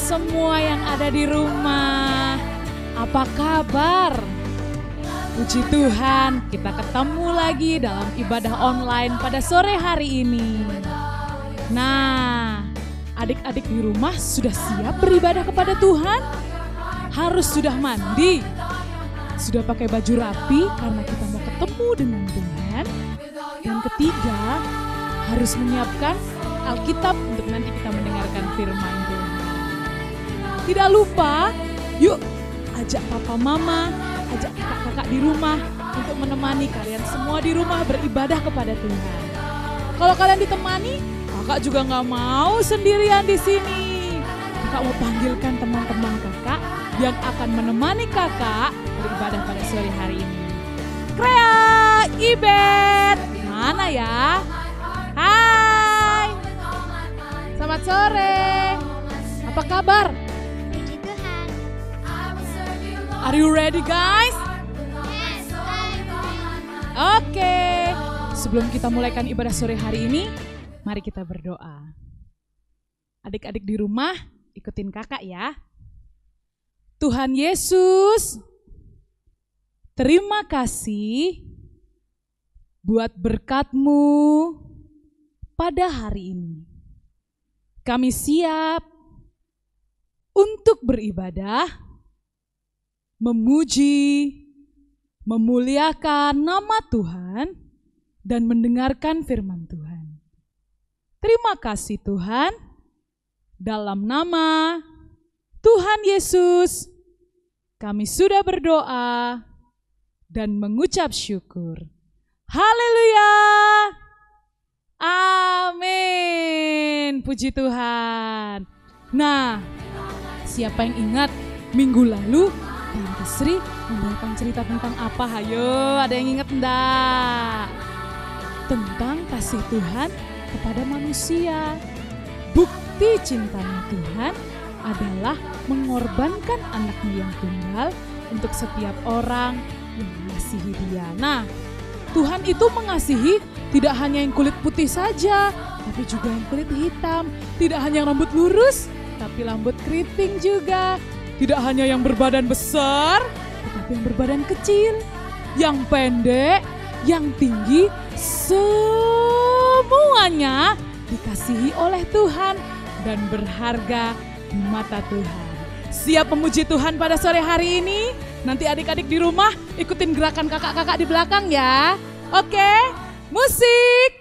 semua yang ada di rumah. Apa kabar? Puji Tuhan, kita ketemu lagi dalam ibadah online pada sore hari ini. Nah, adik-adik di rumah sudah siap beribadah kepada Tuhan? Harus sudah mandi? Sudah pakai baju rapi karena kita mau ketemu dengan Tuhan? Dan ketiga, harus menyiapkan Alkitab untuk nanti kita mendengarkan firman Tuhan. Tidak lupa, yuk ajak papa mama, ajak kakak-kakak di rumah untuk menemani kalian semua di rumah beribadah kepada Tuhan. Kalau kalian ditemani, kakak juga nggak mau sendirian di sini. Kakak mau panggilkan teman-teman kakak yang akan menemani kakak beribadah pada sore hari ini. Krea, Ibet, mana ya? Hai, selamat sore. Apa kabar? Puji Tuhan. Are you ready guys? Yes, Oke, sebelum kita mulaikan ibadah sore hari ini, mari kita berdoa. Adik-adik di rumah, ikutin kakak ya. Tuhan Yesus, terima kasih buat berkat-Mu pada hari ini. Kami siap untuk beribadah, memuji, memuliakan nama Tuhan, dan mendengarkan firman Tuhan. Terima kasih Tuhan, dalam nama Tuhan Yesus, kami sudah berdoa dan mengucap syukur. Haleluya! Amin. Puji Tuhan. Nah, siapa yang ingat minggu lalu Tante Sri membawakan cerita tentang apa? Hayo, ada yang ingat enggak? Tentang kasih Tuhan kepada manusia. Bukti cintanya Tuhan adalah mengorbankan anaknya yang tunggal untuk setiap orang yang mengasihi dia. Nah, Tuhan itu mengasihi tidak hanya yang kulit putih saja, tapi juga yang kulit hitam. Tidak hanya yang rambut lurus, tapi rambut keriting juga. Tidak hanya yang berbadan besar, tetapi yang berbadan kecil, yang pendek, yang tinggi, semuanya dikasihi oleh Tuhan dan berharga di mata Tuhan. Siap memuji Tuhan pada sore hari ini? Nanti adik-adik di rumah ikutin gerakan kakak-kakak di belakang ya. Oke, musik!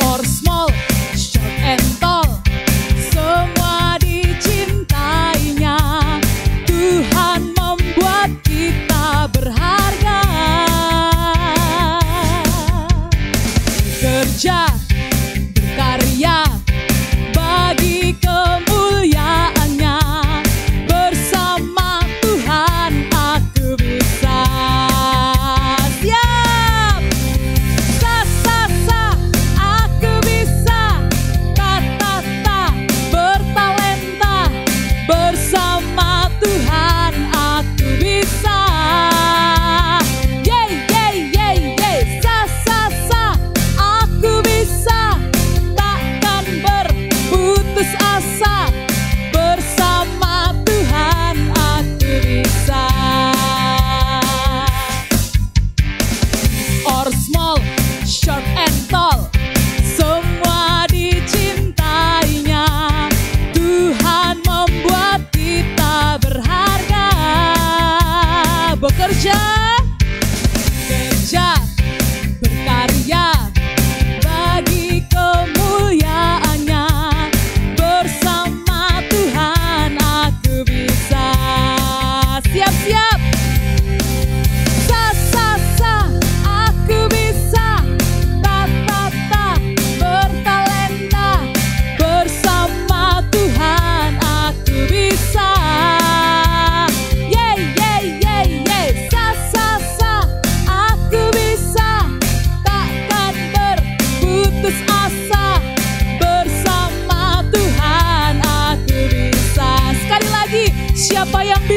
Or small, short and tall, semua dicintainya. Tuhan membuat kita berharga.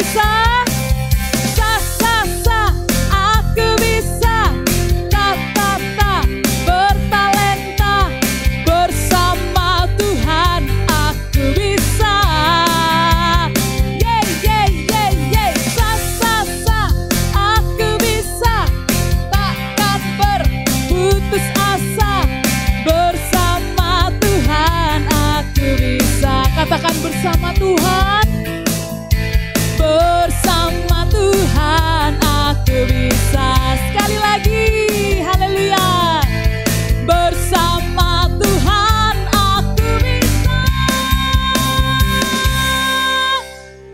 bisa. Sa, sa, sa, aku bisa. Ta, ta, ta, bertalenta. Bersama Tuhan aku bisa. Yeay, yeay, yeay, yeay. Sa, sa, sa, aku bisa. Takkan berputus asa. Bersama Tuhan aku bisa. Katakan bersama Tuhan. Bersama Tuhan aku bisa. Sekali lagi, haleluya. Bersama Tuhan aku bisa.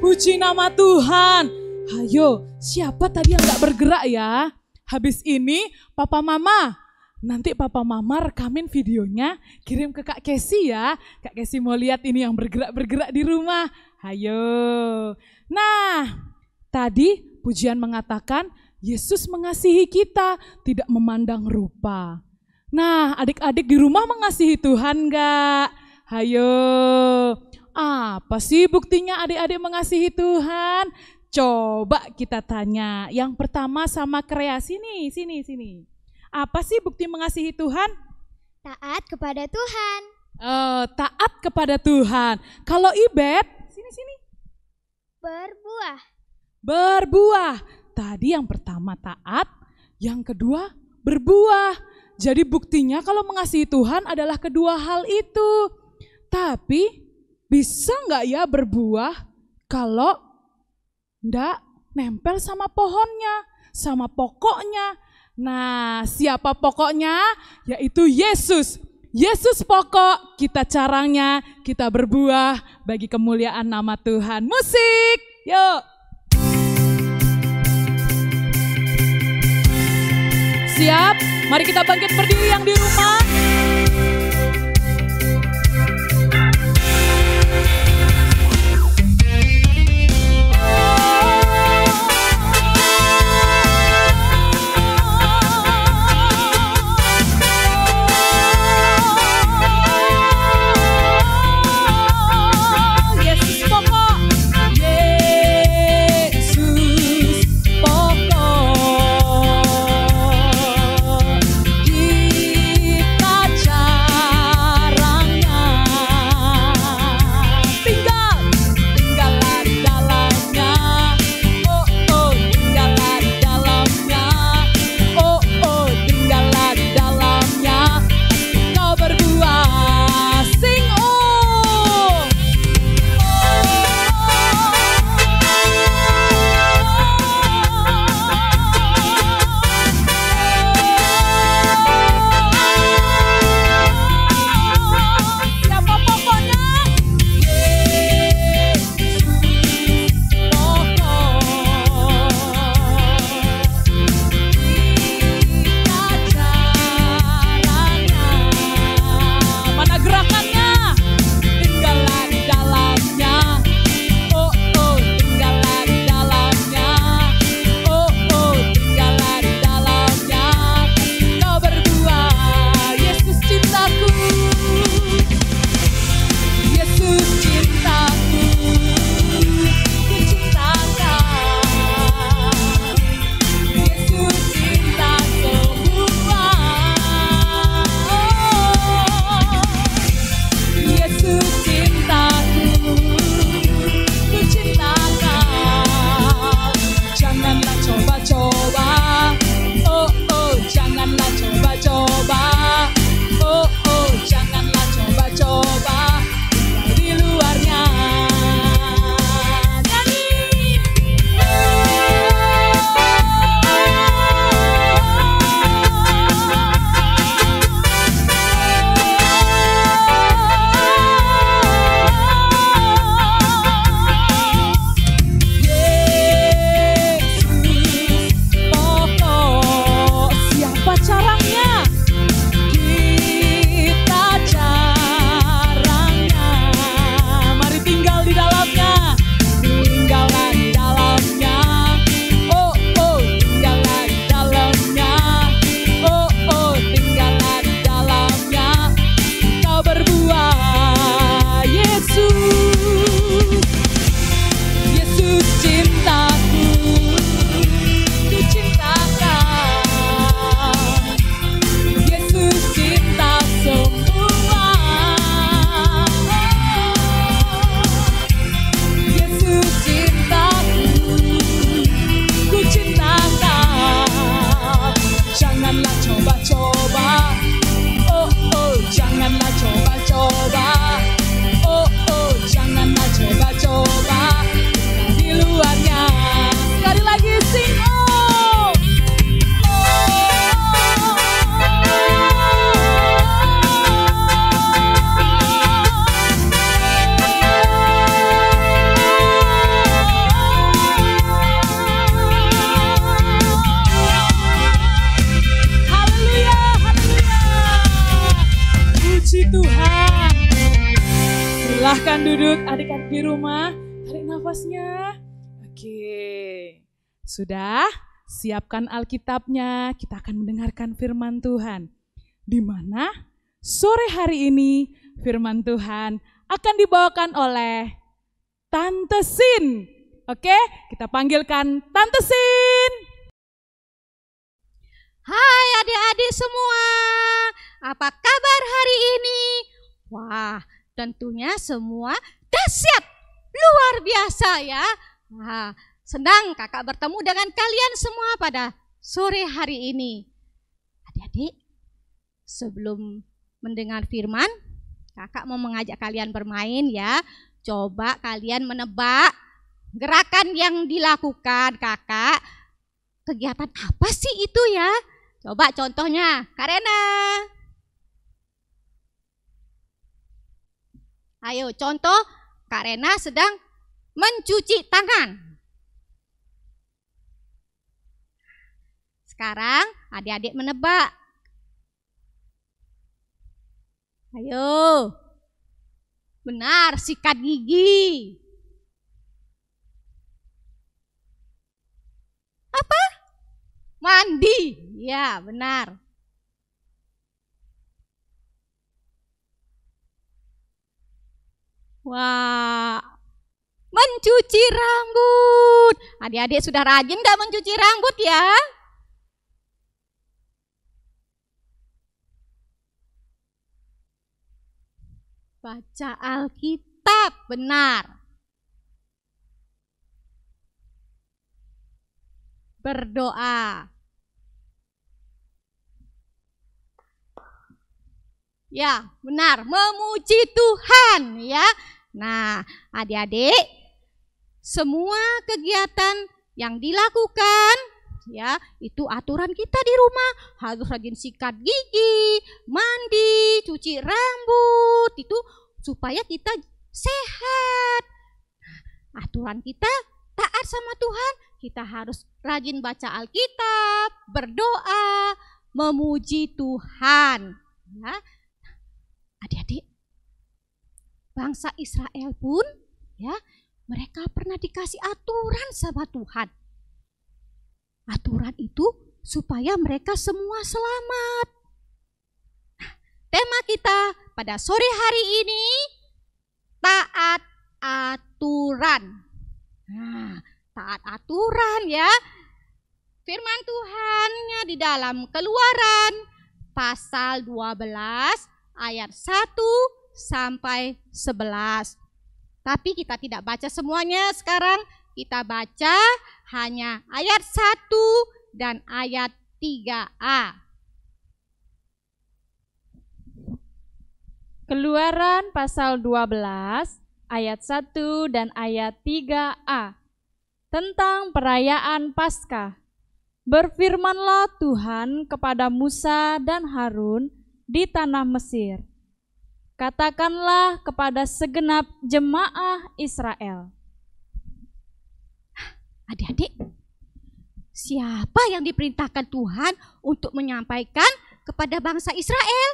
Puji nama Tuhan. Hayo, siapa tadi yang gak bergerak ya? Habis ini Papa Mama, nanti Papa Mama rekamin videonya, kirim ke Kak Kesi ya. Kak Kesi mau lihat ini yang bergerak-bergerak di rumah. Hayo. Nah, tadi pujian mengatakan Yesus mengasihi kita, tidak memandang rupa. Nah, adik-adik di rumah mengasihi Tuhan gak? Hayo. Apa sih buktinya adik-adik mengasihi Tuhan? Coba kita tanya. Yang pertama sama kreasi nih, sini. Apa sih bukti mengasihi Tuhan? Taat kepada Tuhan. Taat kepada Tuhan. Kalau Ibet, sini. Berbuah. Tadi yang pertama taat, yang kedua berbuah. Jadi buktinya kalau mengasihi Tuhan adalah kedua hal itu. Tapi bisa nggak ya berbuah kalau nggak nempel sama pohonnya, sama pokoknya. Nah, siapa pokoknya? Yaitu Yesus. Yesus pokok, kita caranya, kita berbuah bagi kemuliaan nama Tuhan. Musik, yuk. Siap? Mari kita bangkit berdiri yang di rumah. Kita duduk adik-adik di rumah, tarik nafasnya. Oke, sudah? Siapkan Alkitabnya, kita akan mendengarkan firman Tuhan. Di mana sore hari ini firman Tuhan akan dibawakan oleh Tante Sin. Oke, kita panggilkan Tante Sin. Hai adik-adik semua, apa kabar hari ini? Wah, tentunya semua dahsyat, luar biasa ya. Wah, senang kakak bertemu dengan kalian semua pada sore hari ini. Adik-adik, sebelum mendengar firman, kakak mau mengajak kalian bermain ya. Coba kalian menebak gerakan yang dilakukan kakak. Kegiatan apa sih itu ya? Coba contohnya, Kak Rena. Ayo contoh, Kak Rena sedang mencuci tangan. Sekarang adik-adik menebak. Ayo. Benar, sikat gigi. Apa? Mandi. Ya, benar. Wah, mencuci rambut. Adik-adik sudah rajin gak mencuci rambut ya? Baca Alkitab, benar. Berdoa. Ya, benar, memuji Tuhan ya. Nah, adik-adik, semua kegiatan yang dilakukan ya, itu aturan kita di rumah. Harus rajin sikat gigi, mandi, cuci rambut, itu supaya kita sehat. Aturan kita taat sama Tuhan, kita harus rajin baca Alkitab, berdoa, memuji Tuhan ya. Adik-adik, bangsa Israel pun ya, mereka pernah dikasih aturan sama Tuhan. Aturan itu supaya mereka semua selamat. Nah, tema kita pada sore hari ini taat aturan. Nah, taat aturan ya. Firman Tuhannya di dalam Keluaran pasal 12 ayat 1 sampai 11. Tapi kita tidak baca semuanya sekarang. Kita baca hanya ayat 1 dan ayat 3a. Keluaran pasal 12 ayat 1 dan ayat 3a. Tentang perayaan Paskah. Berfirmanlah Tuhan kepada Musa dan Harun di tanah Mesir. Katakanlah kepada segenap jemaah Israel. Adik-adik, siapa yang diperintahkan Tuhan untuk menyampaikan kepada bangsa Israel?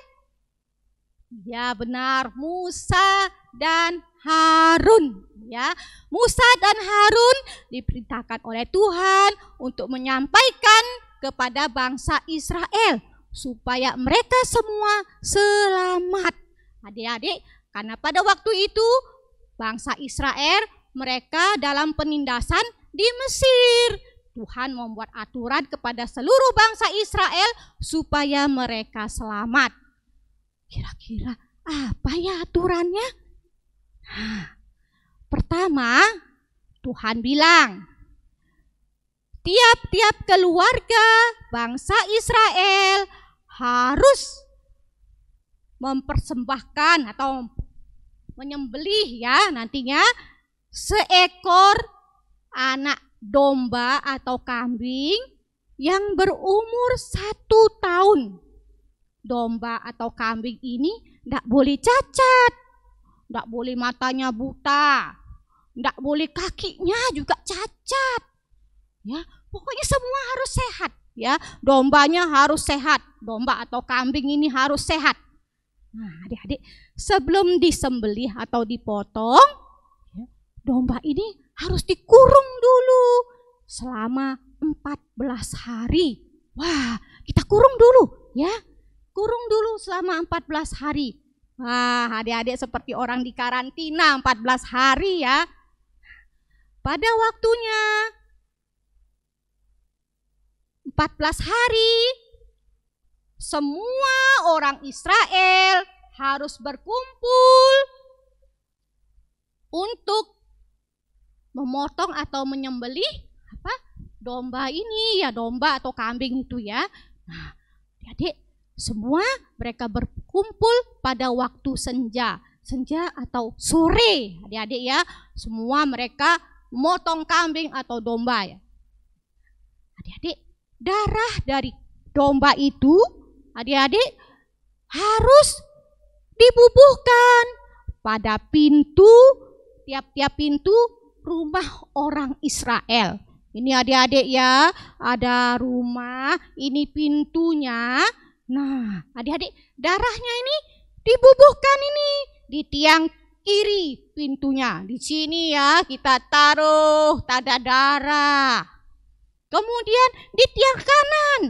Ya benar, Musa dan Harun. Ya, Musa dan Harun diperintahkan oleh Tuhan untuk menyampaikan kepada bangsa Israel supaya mereka semua selamat. Adik-adik, karena pada waktu itu bangsa Israel mereka dalam penindasan di Mesir. Tuhan membuat aturan kepada seluruh bangsa Israel supaya mereka selamat. Kira-kira apa ya aturannya? Nah, pertama, Tuhan bilang, tiap-tiap keluarga bangsa Israel harus mempersembahkan atau menyembelih ya nantinya seekor anak domba atau kambing yang berumur 1 tahun. Domba atau kambing ini tidak boleh cacat, tidak boleh matanya buta, tidak boleh kakinya juga cacat. Ya, pokoknya semua harus sehat. Ya, dombanya harus sehat. Domba atau kambing ini harus sehat. Nah, adik-adik, sebelum disembelih atau dipotong, domba ini harus dikurung dulu selama 14 hari. Wah, kita kurung dulu ya. Kurung dulu selama 14 hari. Wah, adik-adik seperti orang di karantina 14 hari ya. Pada waktunya 14 hari, semua orang Israel harus berkumpul untuk memotong atau menyembelih domba ini ya, domba atau kambing itu ya. Nah, adik, semua mereka berkumpul pada waktu senja atau sore, adik-adik ya. Semua mereka memotong kambing atau domba ya. Adik-adik, darah dari domba itu, adik-adik, harus dibubuhkan pada tiap-tiap pintu rumah orang Israel. Ini adik-adik ya, ada rumah, ini pintunya. Nah, adik-adik, darahnya ini dibubuhkan ini di tiang kiri pintunya. Di sini ya, kita taruh tanda darah. Kemudian di tiang kanan,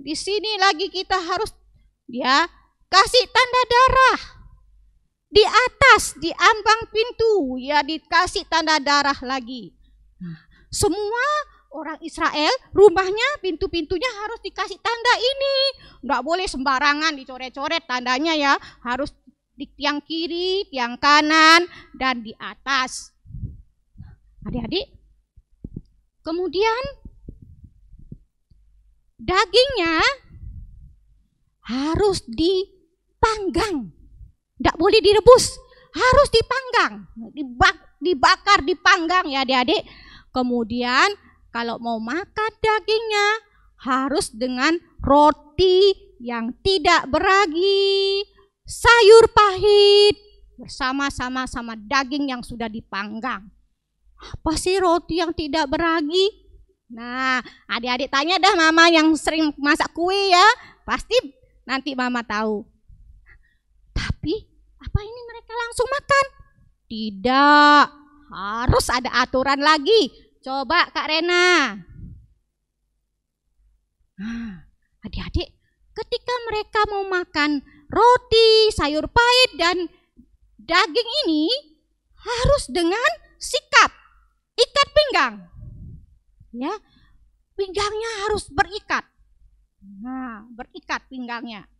di sini lagi kita harus kasih tanda darah. Di atas, di ambang pintu, ya dikasih tanda darah lagi. Nah, semua orang Israel, rumahnya, pintu-pintunya harus dikasih tanda ini. Nggak boleh sembarangan dicoret-coret tandanya ya. Harus di tiang kiri, tiang kanan, dan di atas. Adik-adik, kemudian dagingnya harus dipanggang. Nggak boleh direbus, harus dipanggang. Dibakar, dipanggang ya adik-adik. Kemudian kalau mau makan dagingnya harus dengan roti yang tidak beragi, sayur pahit bersama-sama sama daging yang sudah dipanggang. Apa sih roti yang tidak beragi? Nah, adik-adik tanya dah mama yang sering masak kue ya, pasti nanti mama tahu. Tapi apa ini mereka langsung makan? Tidak, harus ada aturan lagi. Coba Kak Rena. Nah, adik-adik, ketika mereka mau makan roti, sayur pahit, dan daging ini harus dengan sikap, ikat pinggang. Ya, pinggangnya harus berikat. Nah, berikat pinggangnya.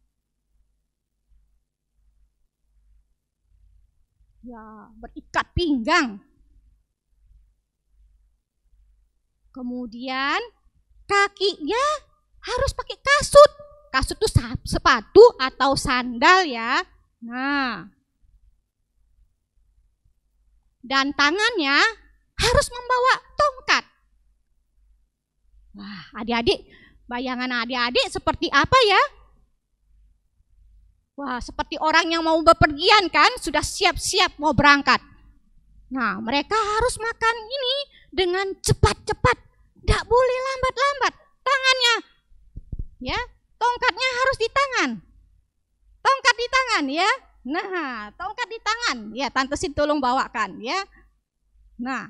Ya, berikat pinggang. Kemudian kakinya harus pakai kasut. Kasut itu sepatu atau sandal ya. Nah, dan tangannya harus membawa tongkat. Wah, adik-adik, bayangan adik-adik seperti apa ya? Wah, seperti orang yang mau bepergian kan, sudah siap-siap mau berangkat. Nah, mereka harus makan ini dengan cepat-cepat, tidak boleh lambat-lambat. Tangannya, ya, tongkatnya harus di tangan. Tongkat di tangan ya. Nah, tongkat di tangan. Ya, Tante Sin tolong bawakan ya. Nah,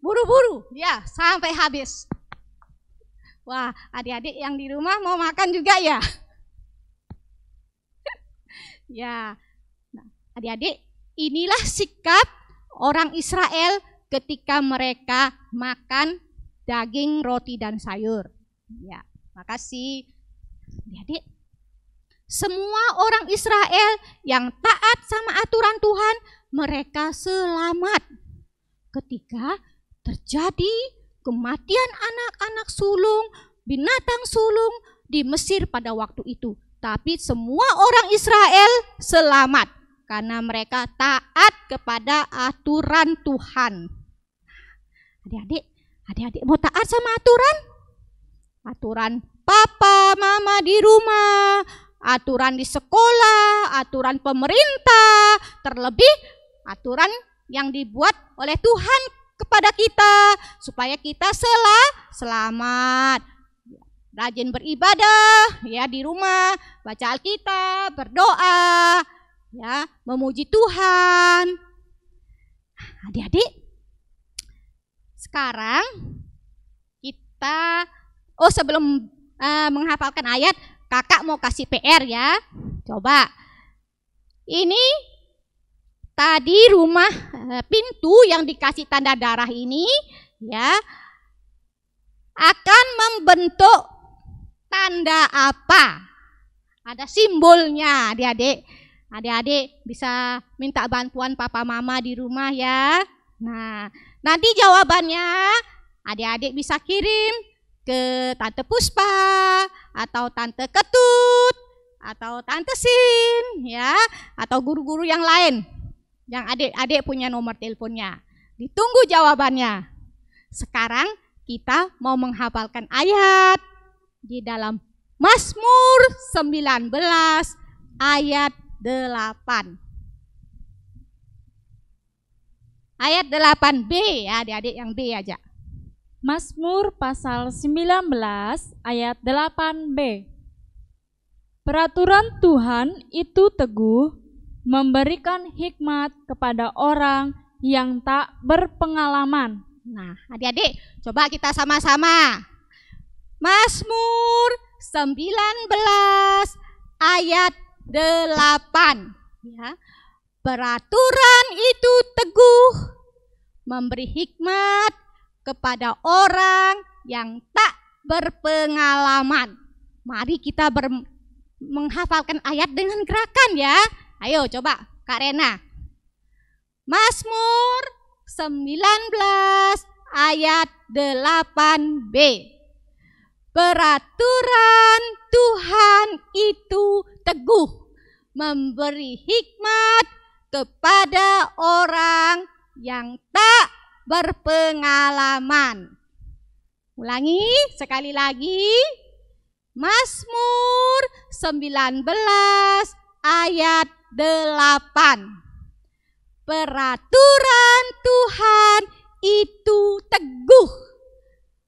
buru-buru ya sampai habis. Wah, adik-adik yang di rumah mau makan juga ya? Ya, nah, adik-adik, inilah sikap orang Israel ketika mereka makan daging, roti, dan sayur. Ya, makasih. Adik-adik, semua orang Israel yang taat sama aturan Tuhan, mereka selamat ketika terjadi kematian anak-anak sulung, binatang sulung di Mesir pada waktu itu. Tapi semua orang Israel selamat karena mereka taat kepada aturan Tuhan. Adik-adik mau taat sama aturan? Aturan papa, mama di rumah, aturan di sekolah, aturan pemerintah, terlebih aturan yang dibuat oleh Tuhan kepada kita supaya kita selamat. Rajin beribadah ya di rumah, baca Alkitab, berdoa, ya, memuji Tuhan. Adik-adik, sekarang kita, sebelum menghafalkan ayat, kakak mau kasih PR ya. Coba, ini tadi rumah pintu yang dikasih tanda darah ini ya akan membentuk tanda apa? Ada simbolnya, adik-adik. Adik-adik bisa minta bantuan papa mama di rumah ya. Nah, nanti jawabannya adik-adik bisa kirim ke Tante Puspa atau Tante Ketut atau Tante Sin ya, atau guru-guru yang lain yang adik-adik punya nomor teleponnya. Ditunggu jawabannya. Sekarang kita mau menghafalkan ayat di dalam Mazmur 19 ayat 8. Ayat 8b ya, adik-adik yang B aja. Mazmur pasal 19 ayat 8b. Peraturan Tuhan itu teguh, memberikan hikmat kepada orang yang tak berpengalaman. Nah, adik-adik, coba kita sama-sama. Mazmur 19 ayat 8. Ya. Peraturan itu teguh, memberi hikmat kepada orang yang tak berpengalaman. Mari kita menghafalkan ayat dengan gerakan ya. Ayo coba Kak Rena. Mazmur 19 ayat 8b. Peraturan Tuhan itu teguh, memberi hikmat kepada orang yang tak berpengalaman. Ulangi sekali lagi. Mazmur 19 ayat 8. Peraturan Tuhan itu teguh,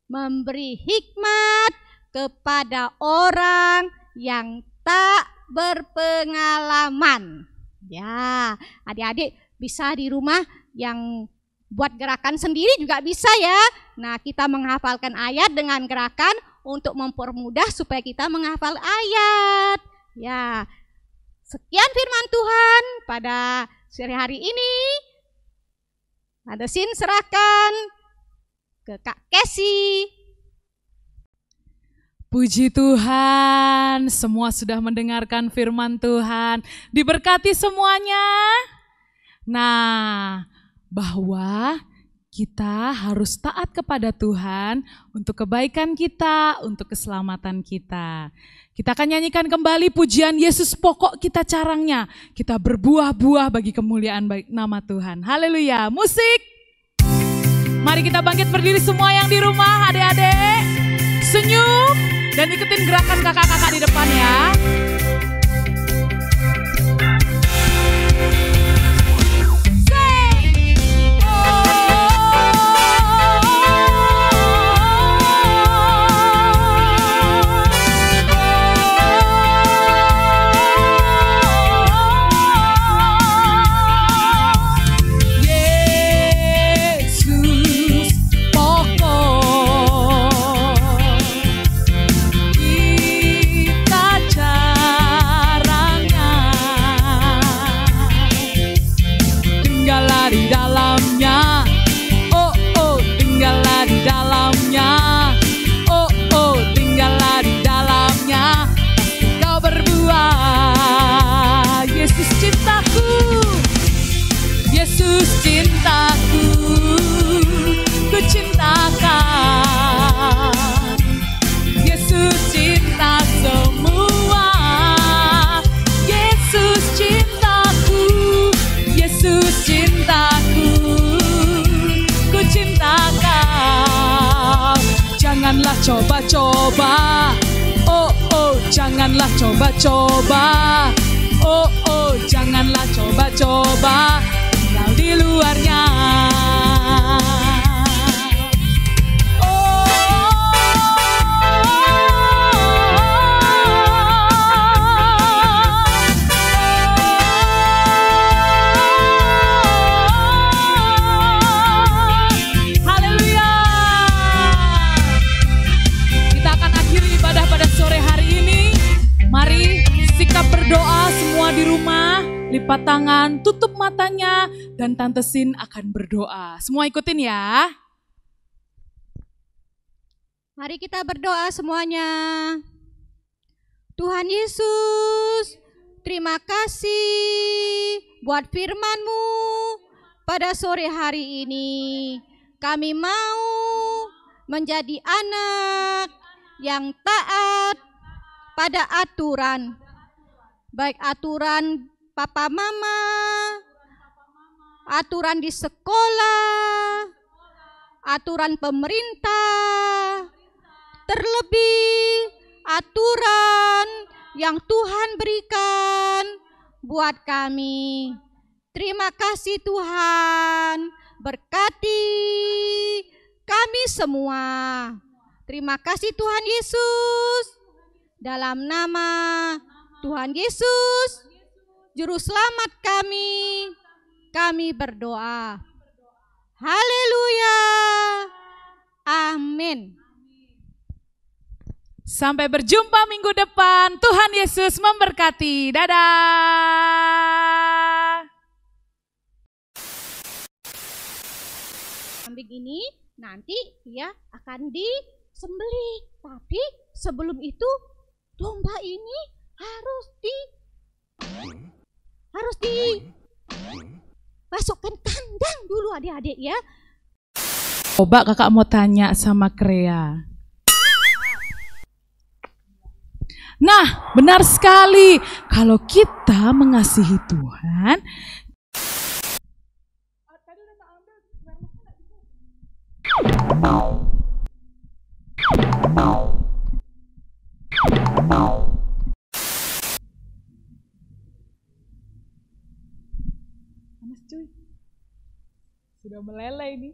memberi hikmat kepada orang yang tak berpengalaman. Ya, adik-adik bisa di rumah yang buat gerakan sendiri juga bisa ya. Nah, kita menghafalkan ayat dengan gerakan untuk mempermudah supaya kita menghafal ayat. Ya, sekian firman Tuhan pada sore hari ini. Ada Sin serahkan ke Kak Kesi. Puji Tuhan, semua sudah mendengarkan firman Tuhan. Diberkati semuanya. Nah, bahwa kita harus taat kepada Tuhan untuk kebaikan kita, untuk keselamatan kita. Kita akan nyanyikan kembali pujian Yesus pokok kita carangnya. Kita berbuah-buah bagi kemuliaan nama Tuhan. Haleluya. Musik. Mari kita bangkit berdiri semua yang di rumah, adik-adik. Senyum dan ikutin gerakan kakak-kakak di depan ya. Janganlah coba-coba, janganlah coba-coba, janganlah coba-coba, tinggal di luarnya. Haleluya. lipat tangan, tutup matanya, dan Tante Sin akan berdoa. Semua ikutin ya. Mari kita berdoa semuanya. Tuhan Yesus, terima kasih buat firman-Mu pada sore hari ini. Kami mau menjadi anak yang taat pada aturan. Baik aturan papa mama, aturan di sekolah, aturan pemerintah, terlebih aturan yang Tuhan berikan buat kami. Terima kasih Tuhan, berkati kami semua. Terima kasih Tuhan Yesus. Dalam nama Tuhan Yesus, Juru Selamat kami berdoa. Haleluya. Amin. Sampai berjumpa minggu depan. Tuhan Yesus memberkati. Dadah. Kambing ini nanti dia akan disembelih. Tapi sebelum itu domba ini harus masukkan kandang dulu adik-adik ya. Coba kakak mau tanya sama Krea. Nah, benar sekali. Kalau kita mengasihi Tuhan, panas cuy. Sudah meleleh ini.